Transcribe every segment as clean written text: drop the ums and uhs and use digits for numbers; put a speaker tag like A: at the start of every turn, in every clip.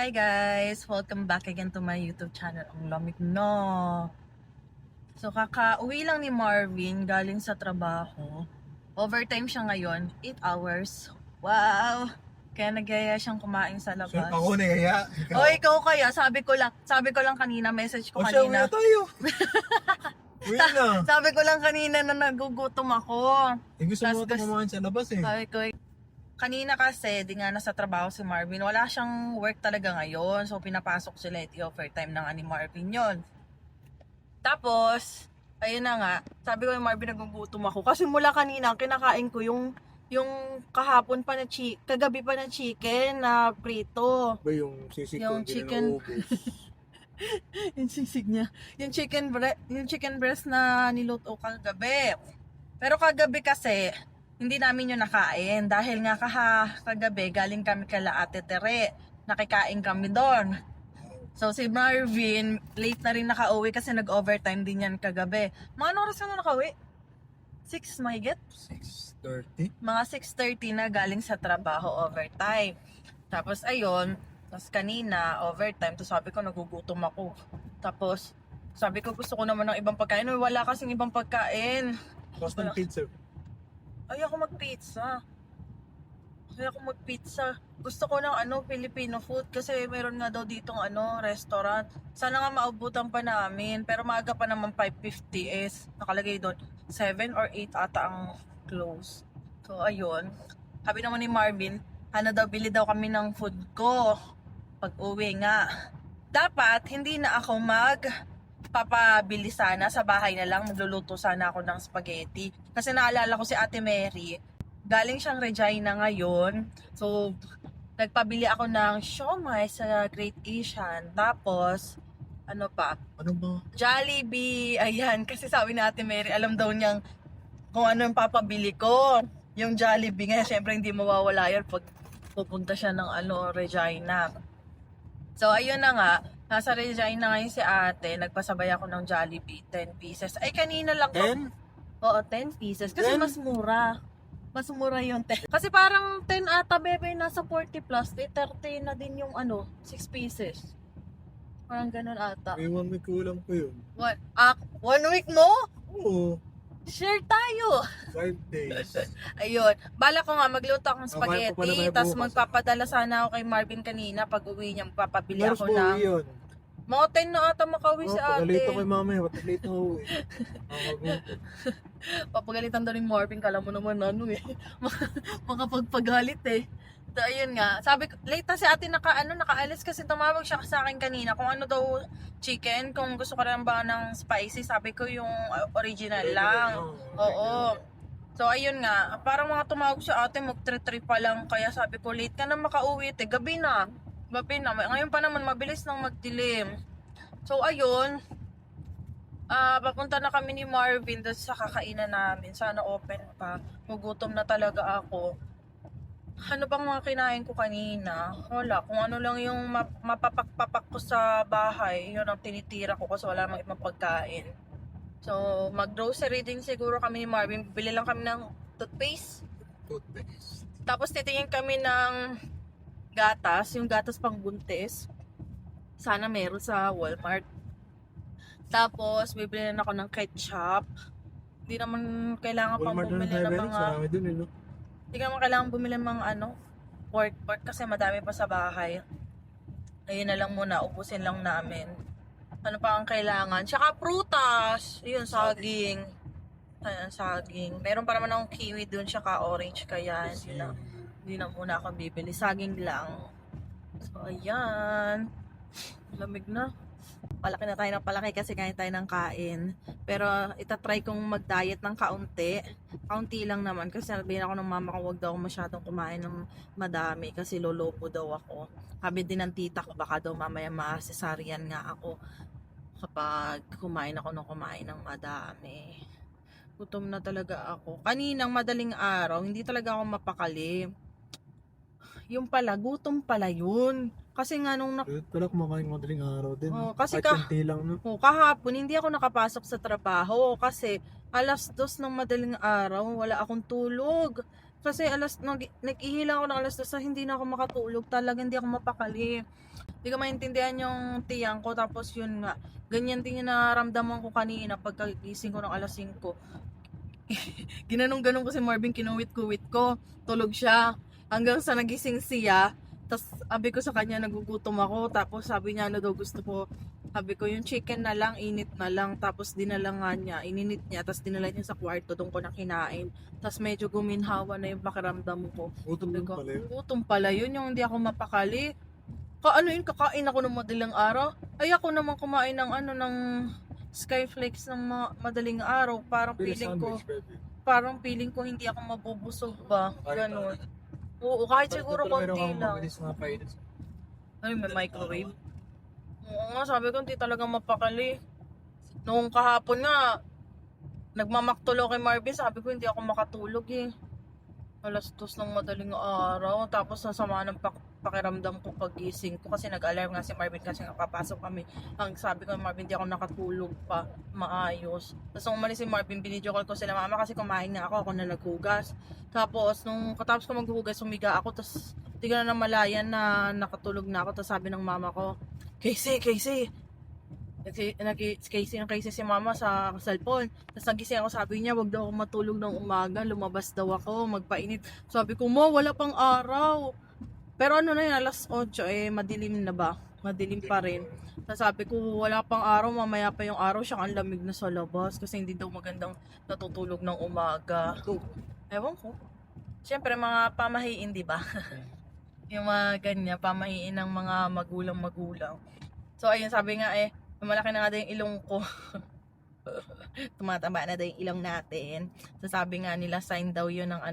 A: Hi guys! Welcome back again to my YouTube channel. Ang lamig no. So kakauwi lang ni Marvin galing sa trabaho. Overtime siya ngayon, 8 hours. Wow! Kaya nagyaya siyang kumain sa labas.
B: Ako niyaya.
A: O ikaw kaya, sabi ko lang kanina, message ko
B: O siya, uwi
A: kanina.
B: na tayo. Uwi na.
A: Sabi ko lang kanina na nagugutom ako.
B: Gusto mo ito kumain sa labas eh.
A: Sabi ko, kanina kasi, di nga nasa trabaho si Marvin, wala siyang work talaga ngayon. So, pinapasok sila at overtime ng ni Marvin yon. Tapos, ayun na nga, sabi ko yung Marvin, nagugutom ako. Kasi mula kanina, kinakain ko yung kahapon pa na kagabi pa na chicken na prito.
B: Ba yung sisig
A: Yung
B: ko,
A: chicken. Yung sisig niya. Yung chicken breast na niluto kagabi. Pero kagabi kasi, hindi namin yun nakain dahil nga kagabi galing kami kala Ate Tere. Nakikain kami doon. So si Marvin, late na rin nakauwi kasi nag-overtime din yan kagabi. Mga anong oras na nakauwi? 6 mahigit?
B: 6:30?
A: Mga 6:30 na galing sa trabaho, overtime. Tapos ayun, tapos kanina overtime, tapos sabi ko nagugutom ako. Tapos sabi ko gusto ko naman ng ibang pagkain. Wala kasing ibang pagkain.
B: Tapos ng pizza.
A: Ayoko magpizza. Gusto ko ng Filipino food kasi meron nga daw ditong restaurant. Sana nga maabutan pa namin, pero maaga pa naman 5:50 is nakalagay doon 7 or 8 ata ang close. So ayun. Sabi naman ni Marvin, bili daw kami ng food ko pag uwi nga. Dapat hindi na ako papabili sana, sa bahay na lang, magluluto sana ako ng spaghetti. Kasi naalala ko si Ate Mary, galing siyang Regina ngayon. So, nagpabili ako ng siomai sa Great Asian. Tapos, ano pa?
B: Ano ba?
A: Jollibee, ayan. Kasi sabi ni Ate Mary, alam daw niyang kung ano yung papabili ko. Yung Jollibee nga, syempre hindi mawawala yun pag pupunta siya ng Regina. So, ayun na nga. Nasa Regina ngayon si ate. Nagpasabay ako ng Jollibee. 10 pieces. Ay, kanina lang.
B: 10?
A: Oo, 10 pieces. Kasi
B: 10?
A: mas mura. Mas mura yung 10. Kasi parang 10 ata, bebe, nasa 40 plus. 30 na din yung 6 pieces. Parang ganun ata.
B: May 1 week kulang po yun.
A: What? 1 week mo?
B: Oo.
A: Share tayo.
B: 5 days.
A: Ayun. Bala ko nga, magluto akong
B: Okay, pa pala
A: spaghetti.
B: tayo
A: Tapos
B: bukas.
A: magpapadala sana ako kay Marvin kanina. Pag uwi niya, magpapabili
B: Meron
A: ako
B: po
A: ng...
B: yun.
A: Mga 10 na ata makauwi si
B: Pag-late
A: ate.
B: ako kay mamaya. Ba't late na uwi?
A: Papagalitan daw ni Marvin, kala mo naman makapagpagalit eh. So ayun nga, sabi ko, late na si ate nakaalis kasi tumawag siya sa akin kanina kung ano daw chicken, kung gusto ko rin ba ng spicy, sabi ko yung original lang. Oo. So ayun nga, parang mga tumawag siya ate, mag-3 pa lang, kaya sabi ko late ka na makauwi, gabi na. Ngayon pa naman mabilis nang magdilim. So ayun, papunta na kami ni Marvin doon sa kakainan namin. Sana open pa. Gugutom na talaga ako. Ano bang mga kinain ko kanina? Wala. Kung ano lang yung mapapak-papak ko sa bahay, yun ang tinitira ko kasi wala namang ibang pagkain. So, mag-grocery din siguro kami ni Marvin. Bili lang kami ng toothpaste. Tapos titingin kami ng gatas. Yung gatas pang buntis. Sana meron sa Walmart. Tapos, bibili na ako ng ketchup. Hindi naman kailangan pang
B: Walmart na
A: bumili
B: tayo,
A: ng
B: Berex.
A: mga...
B: Marami dun eh, no?
A: Hindi naman kailangan bumili ng mga pork kasi madami pa sa bahay. Ayun na lang muna, ubusin lang namin. Ano pa ang kailangan? Tsaka prutas. Yun, saging. Ayan, saging. Meron pa naman akong kiwi dun, tsaka orange. Kaya hindi na muna ako bibili. Saging lang. So, ayan. Lamig na. Palaki na tayo ng palaki kasi kain tayo ng kain. Pero itatry kong mag-diet ng kaunti. Kaunti lang naman kasi sabihin ako ng mama ko wag daw ako masyadong kumain ng madami kasi lolopo daw ako. Sabi din ng tita ko baka daw mamaya ma-cesarean nga ako kapag kumain ng madami. Gutom na talaga ako. Kaninang madaling araw, hindi talaga ako mapakali. Yung pala, gutom pala yun. Kasi nga nung
B: Wala kumakain madaling araw din.
A: kasi
B: kahit konti lang, no?
A: kahapon hindi ako nakapasok sa trabaho kasi 2:00 ng madaling araw wala akong tulog. Kasi nag-ihila ako ng 2:00 na hindi na ako makatulog. Talaga hindi ako mapakali. Hindi ko maintindihan yung tiyang ko. Tapos yun nga, ganyan din yung naramdaman ko kanina pagkagising ko ng alas 5. Ginanong-ganong ko si Marvin, kinuwit-kuwit ko. Tulog siya. Hanggang sa nagising siya. Tapos sabi ko sa kanya, nagugutom ako. Tapos sabi niya, ano daw gusto ko. Sabi ko, yung chicken na lang, init na lang. Tapos dinala nga niya, ininit niya. Tapos dinala niya sa kwarto, doon ko na kinain. Tapos medyo guminhawa na yung pakiramdam ko.
B: Gutom
A: Sabi
B: lang
A: ko,
B: pala yun.
A: gutom pala yun, yung hindi ako mapakali. Ano yun, kakain ako ng madaling araw. Ay ako naman kumain ng ng Skyflakes ng madaling araw. Parang
B: Pero
A: feeling ko,
B: sandwich, pwede.
A: hindi ako mabubusog ba.
B: Kahit
A: Ganon. Oo, kahit siguro
B: Pero meron
A: konti
B: kang
A: lang.
B: mabilis na kainin.
A: Ay, may microwave. Oo nga, sabi ko, hindi talaga mapakali. Noong kahapon nga, nagmamaktulo kay Marvin, sabi ko, hindi ako makatulog eh. Alas 2 ng madaling araw, tapos nasama ng pakiramdam ko pagising ko kasi nag-alarm nga si Marvin kasi nga papasok kami. Ang sabi ko, Marvin, hindi ako nakatulog pa maayos. Tapos nung umalis si Marvin, binidyo call ko sila mama kasi kumain na ako na naghugas. Tapos nung katapos ko maghugas, sumiga ako, tapos di ko na namalayan na nakatulog na ako. Tapos sabi ng mama ko, Casey, Casey si mama sa cellphone. Tapos nagising ako, sabi niya, wag daw ako matulog ng umaga, lumabas daw ako, magpainit. Sabi ko, mo, wala pang araw. Pero ano na yun, alas 8, madilim na ba? Madilim pa rin. Tapos sabi ko, wala pang araw, mamaya pa yung araw, siya ang lamig na sa labas. Kasi hindi daw magandang natutulog ng umaga. Ewan ko. Siyempre, mga pamahiin, di ba? Yung mga ganyan, pamahiin ng mga magulang-magulang. So, ayun, sabi nga malaki na nga daw yung ilong ko. Tumataba na daw yung ilong natin. So, sabi nga nila, sign daw yun ng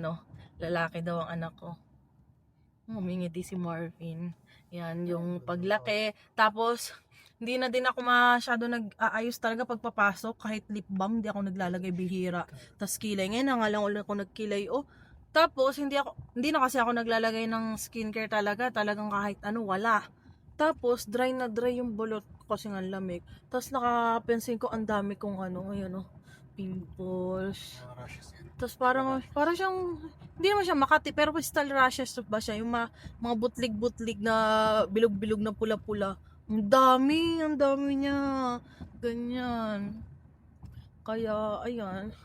A: lalaki daw ang anak ko. Humingiti si Marvin. Yan, yung paglaki. Tapos, hindi na din ako masyado nag-aayos talaga pagpapasok. Kahit lip balm, hindi ako naglalagay, bihira. Tapos kilay. Ngayon na nga lang ulit ako nagkilay. Tapos, hindi na kasi ako naglalagay ng skincare talaga. Talagang kahit wala. Tapos, dry na dry yung bulot ko kasi nga lamig. Tapos, nakapansin ko, ang dami kong pimples.
B: Mga rashes yan.
A: Tapos, parang siyang, hindi naman siya Makati, pero crystal rashes ba siya? Yung mga butlig-butlig na bilog-bilog na pula-pula. Ang dami niya. Ganyan. Kaya, ayan.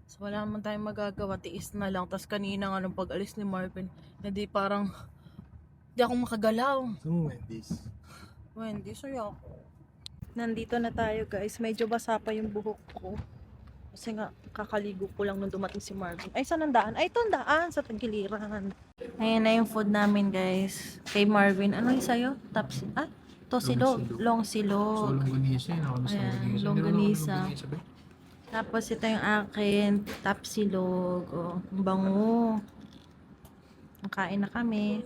A: So, wala naman tayong magagawa, tiis na lang. Tapos kanina nga nung pag-alis ni Marvin, hindi parang, hindi ako makagalaw. Wendy, saya ako. Nandito na tayo guys, medyo basa pa yung buhok ko. Kasi nga, kakaligo ko lang nung dumating si Marvin. Ay, saan ang daan? Ay, ito ang daan sa Tagiliran. Ayan na yung food namin guys. Kay Marvin, ano yung sa'yo? Tosilog. Long silog.
B: longganisa yun.
A: Ayan, longganisa. Tapos ito yung akin, tapsilog. Oh, ang bango. Nakain na kami.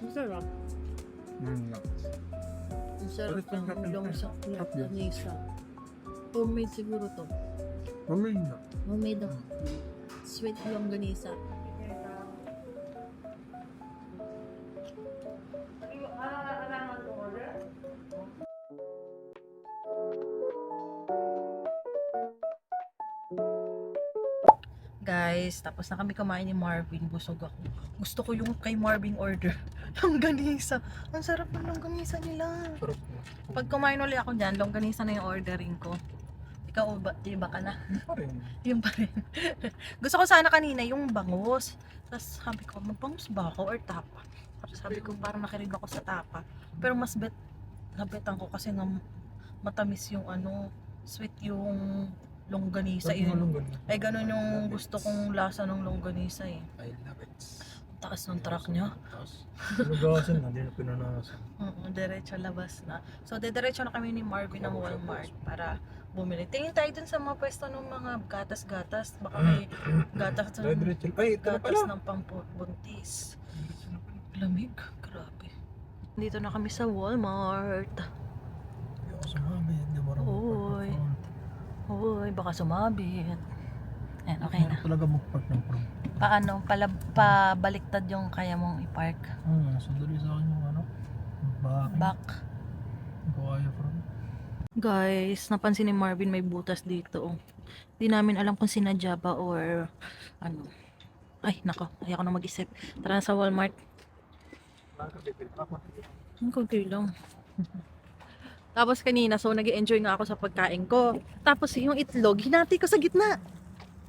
A: Ang sarap. Ang sarap ng longganisa. Homemade siguro to. Homemade daw. Sweet longganisa. Guys, tapos na kami kumain ni Marvin. Busog ako. Gusto ko yung kay Marvin order. Longganisa. Ang sarap ng longganisa nila. Pag kumain ulit ako dyan, longganisa na yung ordering ko. Ikaw, iba ka na? Yung pa rin. Gusto ko sana kanina yung bangus. Tapos sabi ko, magbangus ba ako or tapa? Tapos sabi ko, parang nakirig ako sa tapa. Pero mas nabetan ko kasi nga matamis yung sweet yung longganisa. Ay, ganun yung gusto kong lasa ng longganisa eh.
B: I love it.
A: taas ng truck niya.
B: Tapos, nagawasan na, hindi na pinanasan.
A: Diretso labas na. So, diretso na kami ni Marvin ng Walmart para bumili. Tingin tayo dun sa mga pwesto ng mga gatas-gatas. Baka may gatas
B: Diretso. Ay, ito na
A: gatas
B: pala.
A: ng pampubuntis. Lamig. Grabe. Dito na kami sa Walmart.
B: Hindi ako sumabit, hindi mo rin
A: Oy. Uy, baka sumabit. Ayan, okay na.
B: Talaga mag-park ng front.
A: Paano? Pabaliktad yung kaya mong i-park.
B: Sandali sa akin yung ano. Back.
A: Back.
B: Hindi ko kaya front.
A: Guys, napansin ni Marvin may butas dito. Hindi namin alam kung sinadya ba or ano. Ay, nako. Ayaw ko na mag-isip. Tara na sa Walmart. Ang kunti lang. Tapos kanina, so nag-enjoy nga ako sa pagkain ko. Tapos yung itlog, hinati ko sa gitna.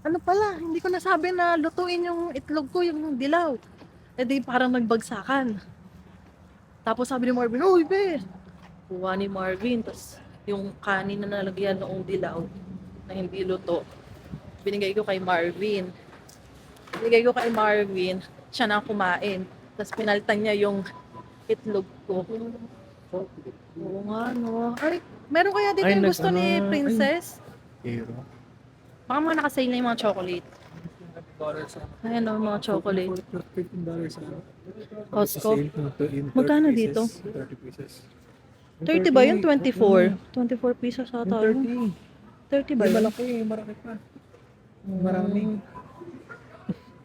A: Ano pala, hindi ko nasabi na lutuin yung itlog ko, yung dilaw. E di parang nagbagsakan. Tapos sabi ni Marvin, "Uy, be!" Kuha ni Marvin, tapos yung kanin na nalagyan noong dilaw na hindi luto, binigay ko kay Marvin. Siya na kumain. Tapos pinalitan niya yung itlog ko. Oo nga, no. Ay, meron kaya dito
B: Ay,
A: yung gusto ni
B: ay.
A: Princess?
B: Hero.
A: Baka mga nakasale na yung mga chocolate. Ayan o, mga chocolate.
B: $15 sa ano.
A: Costco.
B: Sale mo to in 30
A: Magkano
B: pieces,
A: dito?
B: 30 pieces.
A: 30 ba yun? 24? 24 pesos
B: Yung
A: ata yun. 30 ba
B: May
A: yun?
B: malaki, marami pa. Maraming.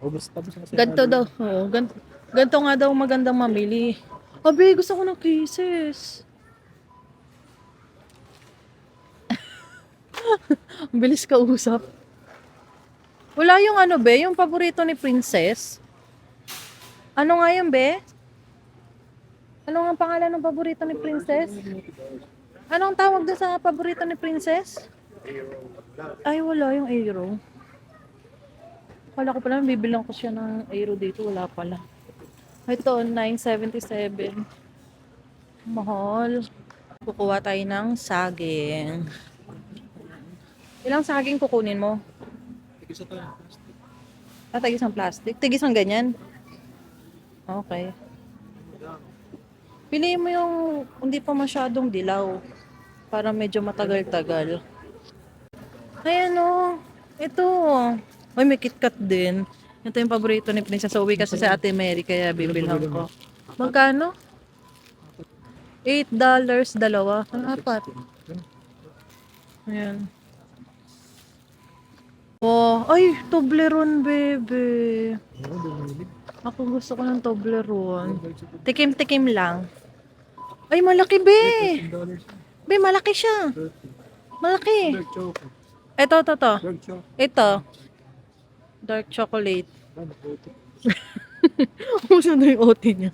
B: Ubus tapos kasi.
A: Ganto daw. Oo, ganto nga daw magandang mamili. Abi, gusto ko ng kisses. Ang bilis ka usap. Wala yung ano, be? Yung paborito ni Princess? Ano nga yun, be? Ano nga ang pangalan ng paborito ni Princess? Anong tawag doon sa paborito ni Princess? Ay, wala yung Aero. Kala ko pala, bibilang ko siya ng Aero dito. Wala pala. Ito, $9.77. Mahal. Kukuha tayo ng saging. Ilang saging kukunin mo?
B: Tigisa tayo.
A: Tigis ang plastic. Tigis ang ganyan. Okay. Piliin mo yung hindi pa masyadong dilaw. Para medyo matagal-tagal. Ayan o. Ito. Ay, may KitKat din. Ito yung paborito ni Princess. Uwi kasi sa Ate Mary, kaya bibilhan ko. Magkano? $8 dalawa. Ang apat. Ayan. Oh, ay, Toblerone, bebe. Ako gusto ko ng Toblerone. Tikim-tikim lang. Ay, malaki, be. Be, malaki siya. Malaki.
B: Dark chocolate.
A: Ito.
B: Dark chocolate.
A: Ito. Dark chocolate. Uso na yung OT niya.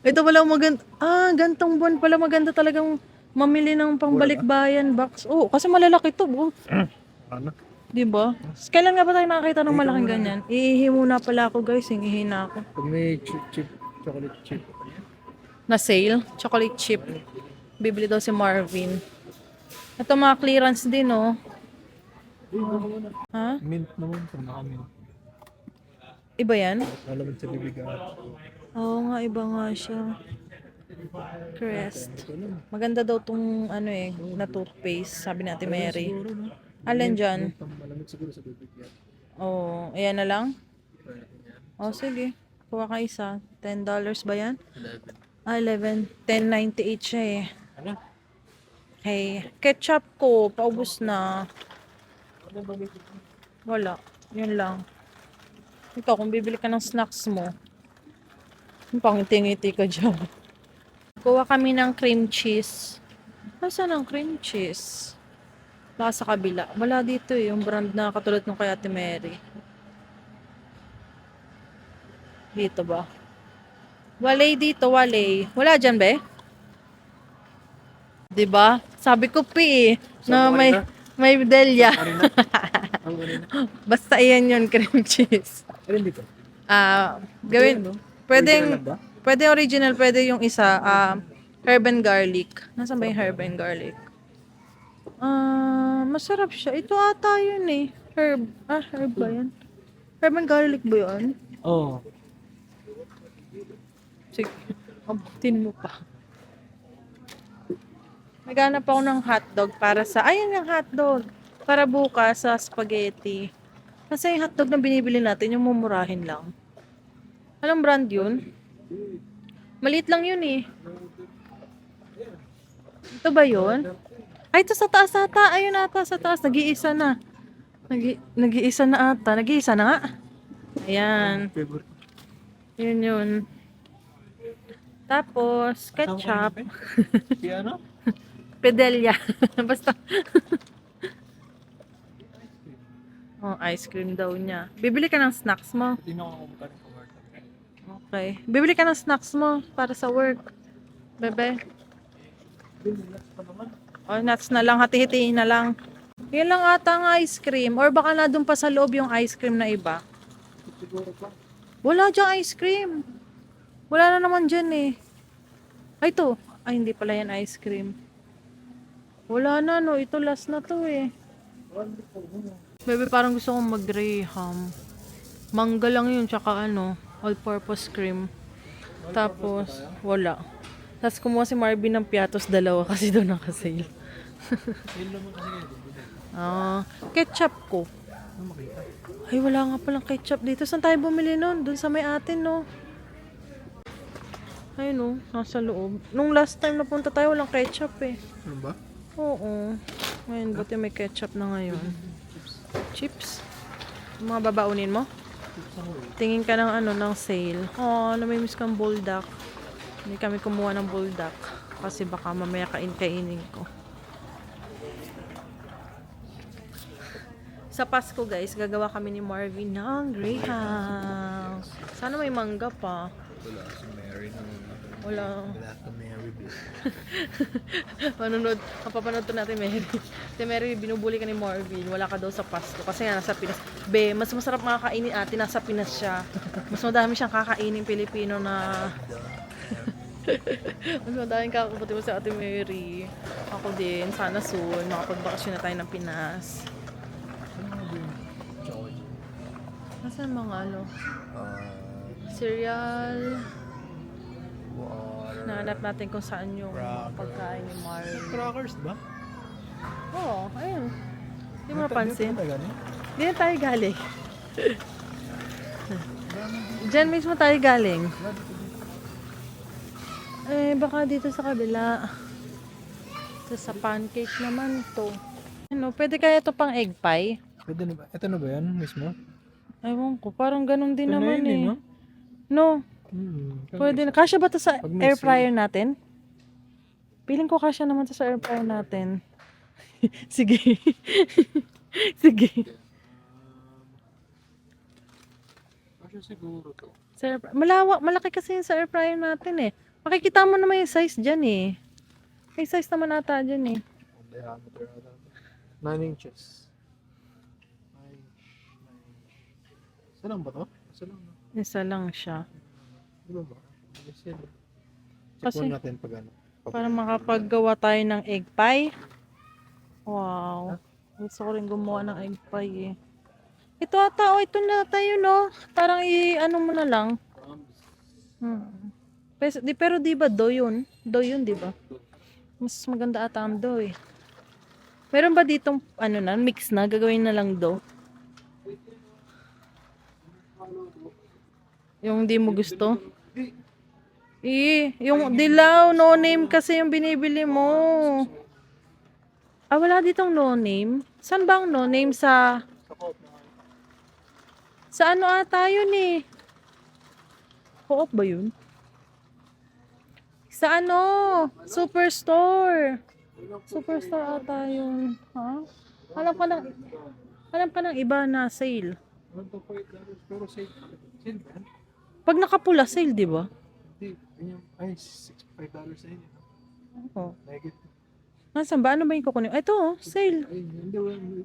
A: Ito pala maganda. Ah, gantong buwan pala maganda talagang mamili ng pangbalikbayan box. Oh, kasi malalaki to, bro.
B: Ano?
A: Diba? Kailan nga ba tayo nakakita ng malaking ganyan? Iihi muna pala ako, guys. Iihi na ako.
B: Pag may chip, chocolate chip.
A: Na sale. Chocolate chip. Bibili daw si Marvin. Ito mga clearance din, oh. Ha?
B: Mint naman, pag naka-mint.
A: Iba yan?
B: Lalamig sa bibig.
A: Oo nga, iba nga siya. Crest. Maganda daw tong ano na toothpaste, sabi ni Ate Mary. Alin dyan?
B: Malamig siguro sa bibig yan.
A: Oh, ayan na lang? Oh, sige. Kuha ka isa. $10 ba yan? 11. 10.98 siya eh.
B: Ano?
A: Okay. Ketchup ko, paubos na. Wala. Yun lang. Ikaw, kung bibili ka ng snacks mo, pangiti-ngiti ka dyan. Kuha kami ng cream cheese. Nasaan ang cream cheese? Baka sa kabila. Wala dito eh. Yung brand na katulad ng kay Ate Mary. Dito ba? Walay dito, walay. Wala dyan, be? Diba? Sabi ko, pi, na may Delia. Basta iyan yun, cream cheese.
B: Alin dito?
A: Gawin, pwede original, pwede yung isa, herb and garlic. Nasaan ba yung herb and garlic? Masarap siya. Ito ata yun eh. Herb. Herb ba yan? Herb and garlic ba yun?
B: Oo.
A: Sige, abutin mo pa. Naghanap ako ng hotdog para sa, ayun yung hotdog. Para bukas sa spaghetti. Kasi yung hotdog na binibili natin, yung mumurahin lang. Anong brand yun? Maliit lang yun eh. Ito ba yun? Ay, ito sa taas ata. Ayun ata sa taas. Nag-iisa na. Nag-iisa na ata. Nag-iisa na nga. Ayan.
B: Favorite.
A: Yun yun. Tapos, ketchup.
B: Si ano?
A: Pedelia. Basta. Oh, ice cream daw niya. Bibili ka ng snacks mo.
B: Hindi na ako kumakain ng kumarta.
A: Okay. Bibili ka ng snacks mo para sa work. Bebe.
B: Relax pa naman.
A: O, nuts na lang. Hati-hati na lang. Yan lang ata ang ice cream. Or baka na doon pa sa loob yung ice cream na iba.
B: Siguro pa.
A: Wala dyan ice cream. Wala na naman dyan eh. Ay, ito. Ay, hindi pala yan ice cream. Wala na, no. Ito last na to eh. Bebe, parang gusto kong mag-graham. Mangga lang yun, tsaka ano, all-purpose cream. Tapos, wala. Tapos kumuha si Marvin ng piatos, dalawa kasi doon nakasale.
B: Yun naman kasi ngayon.
A: Ketchup ko.
B: Ano makita?
A: Ay, wala nga palang ketchup dito. Saan tayo bumili nun? Doon sa may atin, no? Ay, no. Nasa loob. Nung last time na punta tayo, walang ketchup eh.
B: Ano ba?
A: Oo. Ngayon, buti may ketchup na ngayon. Chips? Yung mga babaunin mo? Tingin ka ng ano, ng sale. Oh, namimiss kang buldak. Hindi kami kumuha ng buldak. Kasi baka mamaya kainin ko. Sa Pasko guys, gagawa kami ni Marvin ng Greyhound. Sana may mangga pa.
B: Wala si Mary na.
A: Wala.
B: Wala ka Mary Bill.
A: Papanood to natin Mary. Si Mary, binubuli ka ni Marvin. Wala ka daw sa Pasko. Kasi nga nasa Pinas. Be, mas masarap makakainin ate. Nasa Pinas siya. Mas madami siyang kakainin Pilipino na... Mas madaming kakabuti mo sa ate Mary. Ako din. Sana soon. Makapagbakasyon na tayo ng Pinas. Nasaan mga ano? Cereal.
B: Water.
A: Nahanap natin kung saan yung mga pagkain ni Marvin.
B: Crackers ba?
A: Oo, ayun. Hindi mo napansin.
B: Dito tayo galing?
A: Hindi na tayo galing. Diyan mismo tayo galing. Eh, baka dito sa kabila. Ito sa pancake naman to. Ano, pwede kaya to pang egg pie?
B: Pwede na ba? Ito na ba yan mismo?
A: Ewan ko, parang ganun din
B: Ito na
A: naman
B: yun
A: eh.
B: no?
A: No,
B: Hmm.
A: pwede na. Kasya ba to sa
B: Pag may
A: air fryer natin? Piling ko kasya naman to sa air fryer natin. Sige. Sige.
B: Kasi siguro to.
A: Sa malawak, malaki kasi yung sa air fryer natin eh. Makikita mo naman yung size dyan eh. May size naman ata dyan eh.
B: Ang diameter ata. 9 inches. 9 inches. Isa lang ba to? Isa lang. No?
A: Isa lang siya.
B: Di ba ba? Yes, yan.
A: Kasi-
B: Check natin pag ano.
A: Para makapaggawa tayo ng egg pie. Wow. Gusto ko rin gumawa ng egg pie eh. Ito ata, oh, ito na tayo no. Parang i-ano mo na lang. Pero di ba do yun? Do yun, di ba? Mas maganda ata ang do eh. Meron ba ditong ano na, mix na? Gagawin na lang do? Yung di mo gusto? Yung dilaw, no name kasi yung binibili mo. Ah, wala ditong no name? Saan ba ang no name sa... Sa ano ata yun eh? Co-op ba yun? Sa ano? Superstore. Superstore ata yun. Ha? Alam ka ng iba na sale.
B: Pero sale ba yan?
A: Pag nakapula, sale, di ba?
B: Hindi. Ay, $65 sa inyo.
A: Oo.
B: Negative.
A: Nasaan ba? Ano ba yung kukunin? Ito, oh, sale.
B: Ay, hindi.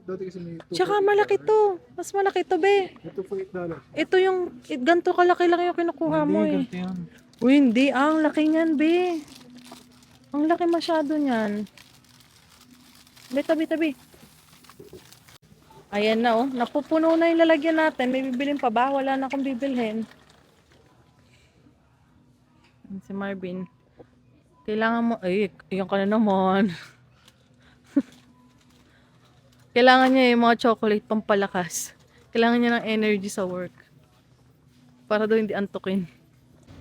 B: Dati kasi may 2
A: Tsaka malaki to. Mas malaki to, be.
B: Ito for $8.
A: Ito yung, ganito kalaki lang yung kinukuha mo eh.
B: Ganito yan.
A: Uy, hindi. Ang laki niyan, be. Ang laki masyado niyan. Tabi. Ayan na, oh. Napupuno na yung lalagyan natin. May bibilin pa ba? Wala na akong bibilhin. Si Marvin. Kailangan mo, ay, yung ka na naman. Kailangan niya yung mga chocolate pampalakas. Kailangan niya ng energy sa work. Para daw hindi antukin.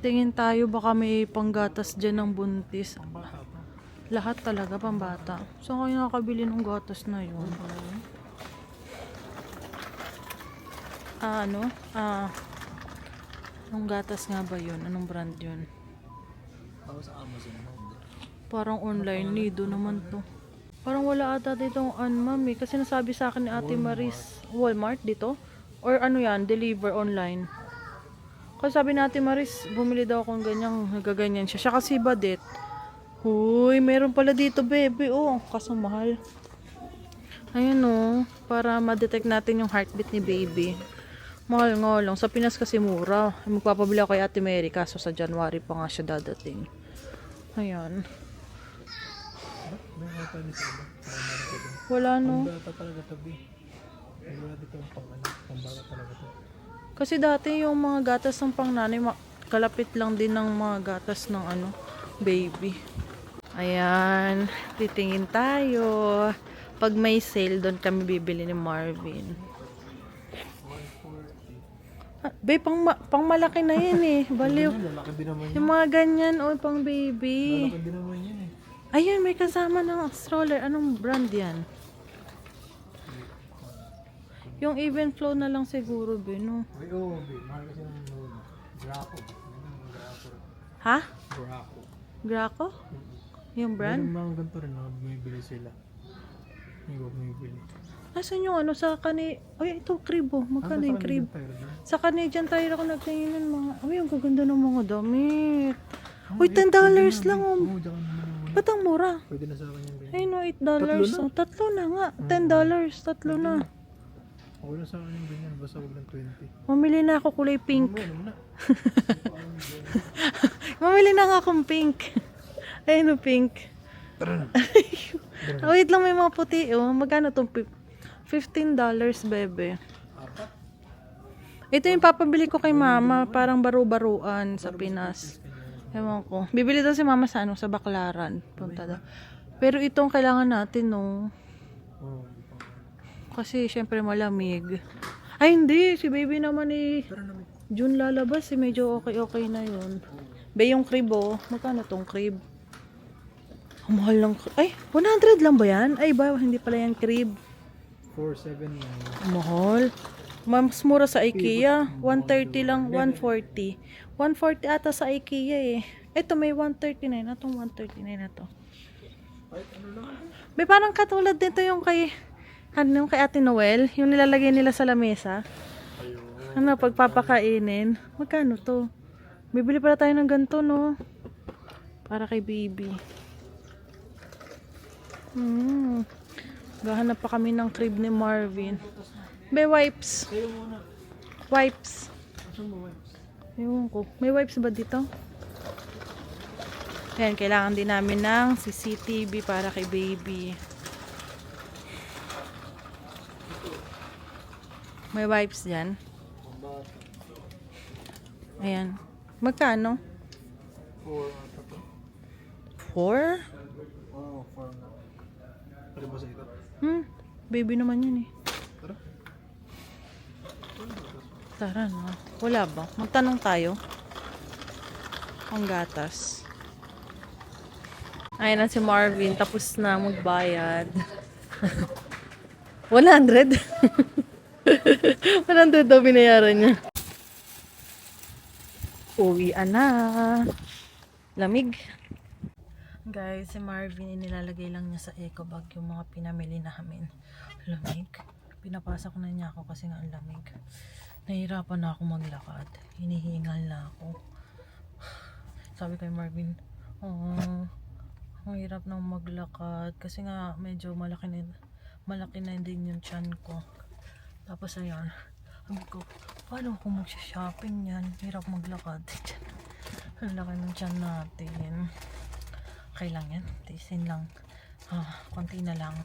A: Tingin tayo baka may panggatas dyan ng buntis.
B: Bata pa.
A: Lahat talaga pambata. Saan kayo nakakabili ng gatas na yun? Anong gatas nga ba yun? Anong brand yun?
B: Ako sa Amazon mo.
A: Parang online, Nido naman to. Parang wala ata ditong mami. Kasi nasabi sa akin ni Ate Maris, Walmart dito? Or ano yan, deliver online. Kasi sabi ni Ate Maris, bumili daw akong ganyang, nagaganyan siya. Siya kasi badet. Huy, meron pala dito, baby. Oh, kasong mahal. Ayun oh, para ma-detect natin yung heartbeat ni baby. Mahal nga lang. Sa Pinas kasi mura. Magpapabili ako kay Ate Mary, kaso sa January pa nga siya dadating. Ayan.
B: May ata dito ba? Parang meron ko din.
A: Wala no.
B: Bata talaga tabi. Wala dito ang pambata talaga to.
A: Kasi dati yung mga gatas ng pangnanay, kalapit lang din ng mga gatas ng baby. Ayan, titingin tayo. Pag may sale, doon kami bibili ni Marvin.
B: 140.
A: Babe, pang malaki na yan eh. Baliw.
B: Lalaki din naman yun.
A: Yung mga ganyan, pang baby.
B: Lalaki din naman yun eh.
A: Ayun, may kasama ng stroller. Anong brand yan? Yung even flow na lang siguro, no?
B: Ay, oo, mahal kasi ng noon. Graco. Graco.
A: Ha?
B: Graco.
A: Graco? Yung brand?
B: Meron mga ganito rin na bumibili sila. May iba bumibili.
A: Nasaan yung sa Ay, ito, crib oh. Magkano yung crib? Sa Canadian Tire ako nagtingin ng mga... Ay, ang gaganda ng mga damit. Uy, $10 lang oh.
B: Oo, dyan naman.
A: Ba't ang mura?
B: Pwede na sa akin yung ganyan.
A: Ay, no, $8.
B: Tatlo na?
A: Tatlo na nga. $10. Tatlo na.
B: Okay na sa akin yung ganyan. Basta huwag ng 20.
A: Mamili na ako kulay pink.
B: Ano na?
A: Mamili na nga akong pink. Ayun o, pink.
B: Tara na.
A: Wait lang, may mga puti oh. Magkano itong $15, bebe.
B: Apat.
A: Ito yung papabili ko kay mama. Parang baro-baruan sa Pinas. Ewan ko. Bibili daw si mama sa sa Baclaran. Punta daw. Pero itong kailangan natin, no.
B: Oo.
A: Kasi syempre malamig. Ay, hindi. Si baby naman
B: Tara na.
A: June lalabas. Medyo okay na yun. Be, yung crib oh. Magkano tong crib? Ang mahal ng ay, 100 lang ba yan? Ay ba, hindi pala yan crib.
B: 479.
A: Mahal. Mas mura sa IKEA. 130 lang, 140. 140 ata sa IKEA eh. Ito may 139. Itong 139 na to.
B: Ay, ano lang?
A: May parang katulad dito yung kay Ate Noel. Yung nilalagay nila sa lamesa.
B: Ayun.
A: Pagpapakainin. Magkano to? Bibili pala tayo ng ganito, no? Para kay baby. Gahanap pa kami ng crib ni Marvin. May wipes.
B: Kayo muna.
A: Wipes.
B: Asan mo wipes?
A: Ewan ko. May wipes ba dito? Ayan, kailangan din namin ng CCTV para kay baby. May wipes dyan.
B: Pambata.
A: Ayan. Magkano?
B: 4 ata to.
A: 4?
B: Oo, 4 na. Pwede ba sa ito?
A: Baby naman yun eh.
B: Tara.
A: Tara na. Wala ba? Magtanong tayo. Ang gatas. Ayan na si Marvin. Tapos na magbayad. 100? 100 daw binayaran niya. Uwian na. Lamig. Guys, si Marvin, inilalagay lang niya sa eco bag yung mga pinamili namin. Lamig. Pinapasok na niya ako kasi nga ang lamig. Nahihirapan na ako maglakad. Hinihingal na ako. Sabi kay Marvin, ang hirap na maglakad kasi nga medyo malaki na din yung tiyan ko. Tapos ayun, sabi ko, paano ako magsha-shopping yan? Hirap maglakad. Ang laki ng tiyan natin. Okay lang yan, tiisin lang. Konti na lang.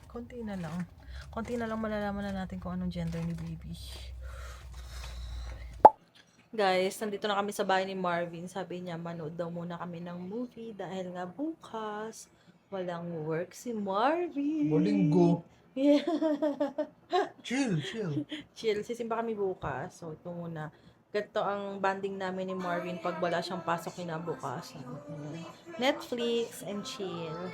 A: Konti na lang. Konti na lang malalaman na natin kung anong gender ni baby. Guys, nandito na kami sa bahay ni Marvin. Sabi niya, manood daw muna kami ng movie dahil nga bukas walang work si Marvin.
B: Linggo.
A: Yeah.
B: Chill, chill.
A: Chill. Sisimba kami bukas. So, ito muna. Ganito ang banding namin ni Marvin pag wala siyang pasok kinabukasan. Ayan. Netflix and chill.